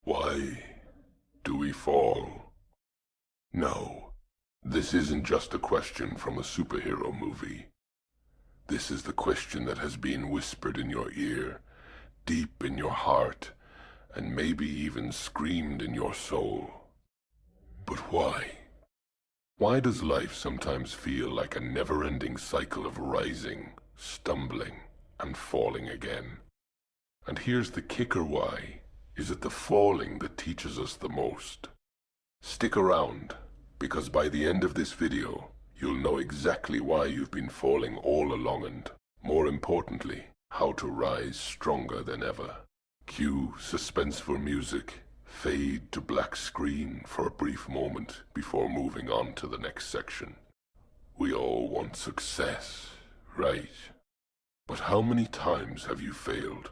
Why do we fall? No, this isn't just a question from a superhero movie. This is the question that has been whispered in your ear, deep in your heart, and maybe even screamed in your soul. But why? Why does life sometimes feel like a never-ending cycle of rising, stumbling, and falling again? And here's the kicker: why is it the falling that teaches us the most? Stick around, because by the end of this video, you'll know exactly why you've been falling all along and, more importantly, how to rise stronger than ever. Cue suspenseful music, fade to black screen for a brief moment before moving on to the next section. We all want success, right? But how many times have you failed?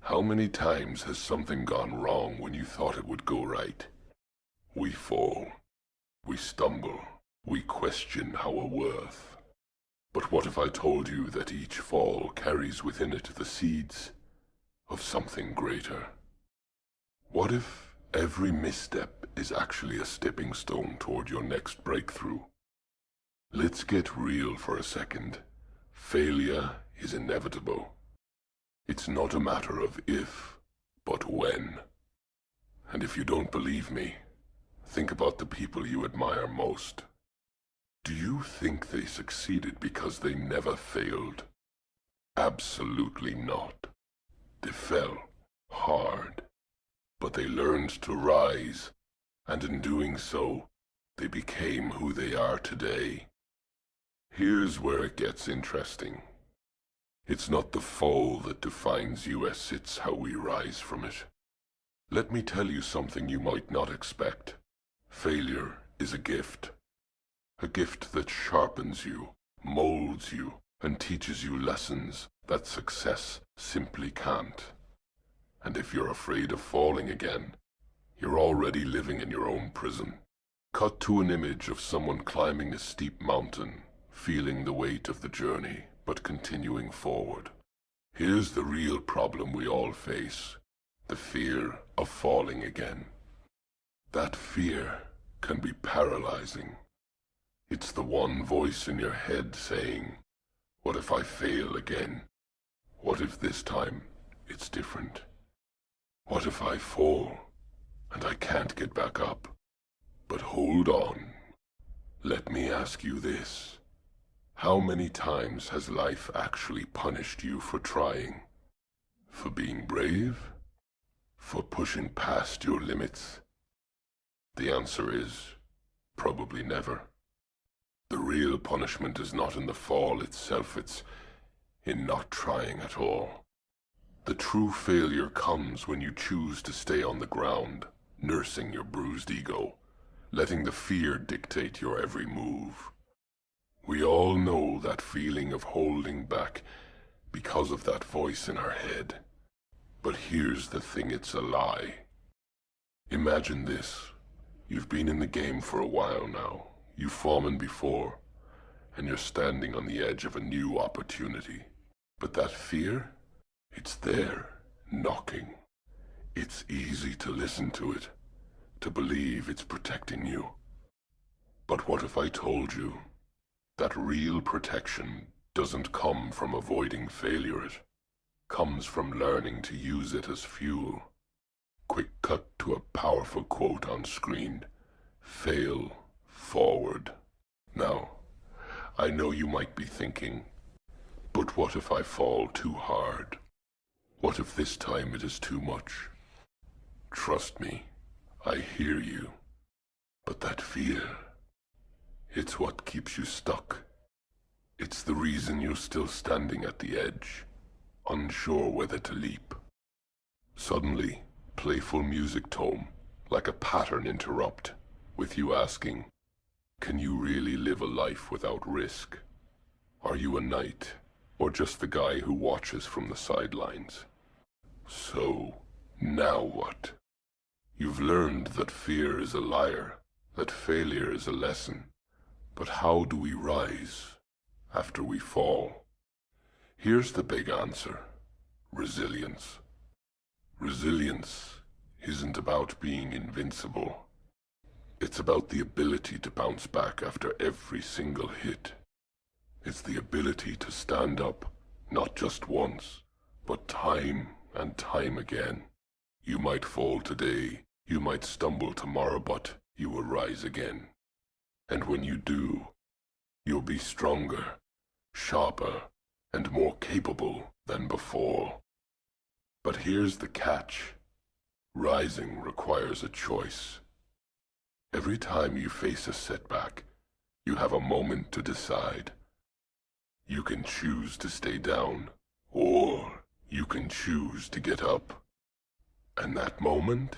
How many times has something gone wrong when you thought it would go right? We fall, we stumble, we question our worth. But what if I told you that each fall carries within it the seeds of something greater? What if every misstep is actually a stepping stone toward your next breakthrough? Let's get real for a second. Failure is inevitable. It's not a matter of if, but when. And if you don't believe me, think about the people you admire most. Do you think they succeeded because they never failed? Absolutely not. They fell hard, but they learned to rise, and in doing so, they became who they are today. Here's where it gets interesting. It's not the fall that defines you, as it's how we rise from it. Let me tell you something you might not expect. Failure is a gift. A gift that sharpens you, molds you, and teaches you lessons that success simply can't. And if you're afraid of falling again, you're already living in your own prison. Cut to an image of someone climbing a steep mountain, feeling the weight of the journey, but continuing forward. Here's the real problem we all face: the fear of falling again. That fear can be paralyzing. It's the one voice in your head saying, what if I fail again? What if this time it's different? What if I fall and I can't get back up? But hold on. Let me ask you this. How many times has life actually punished you for trying? For being brave? For pushing past your limits? The answer is probably never. The real punishment is not in the fall itself, it's in not trying at all. The true failure comes when you choose to stay on the ground, nursing your bruised ego, letting the fear dictate your every move. We all know that feeling of holding back because of that voice in our head. But here's the thing: it's a lie. Imagine this. You've been in the game for a while now. You've fallen before, and you're standing on the edge of a new opportunity. But that fear, it's there, knocking. It's easy to listen to it, to believe it's protecting you. But what if I told you that real protection doesn't come from avoiding failure? It comes from learning to use it as fuel. Quick cut to a powerful quote on screen: fail forward. Now, I know you might be thinking, but what if I fall too hard? What if this time it is too much? Trust me, I hear you. But that fear, it's what keeps you stuck. It's the reason you're still standing at the edge, unsure whether to leap. Suddenly, playful music tone, like a pattern interrupt, with you asking, can you really live a life without risk? Are you a knight, or just the guy who watches from the sidelines? So, now what? You've learned that fear is a liar, that failure is a lesson. But how do we rise after we fall? Here's the big answer: resilience. Resilience isn't about being invincible. It's about the ability to bounce back after every single hit. It's the ability to stand up, not just once, but time and time again. You might fall today, you might stumble tomorrow, but you will rise again. And when you do, you'll be stronger, sharper, and more capable than before. But here's the catch. Rising requires a choice. Every time you face a setback, you have a moment to decide. You can choose to stay down, or you can choose to get up. And that moment,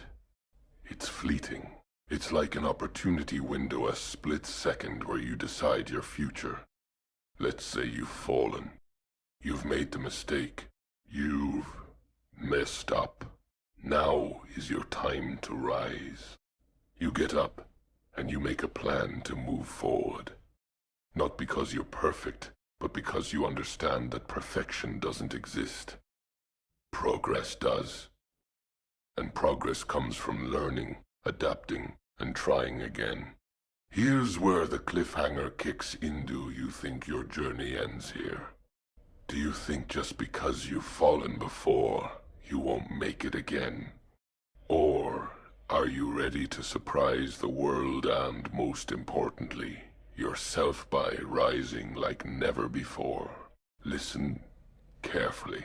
it's fleeting. It's like an opportunity window, a split second where you decide your future. Let's say you've fallen. You've made the mistake. You've messed up. Now is your time to rise. You get up and you make a plan to move forward. Not because you're perfect, but because you understand that perfection doesn't exist. Progress does. And progress comes from learning, adapting, and trying again. Here's where the cliffhanger kicks in. Do you think your journey ends here? Do you think just because you've fallen before, you won't make it again? Or are you ready to surprise the world and, most importantly, yourself by rising like never before? Listen carefully.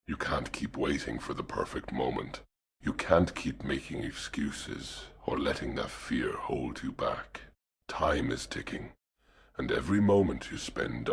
You can't keep waiting for the perfect moment. You can't keep making excuses or letting that fear hold you back. Time is ticking, and every moment you spend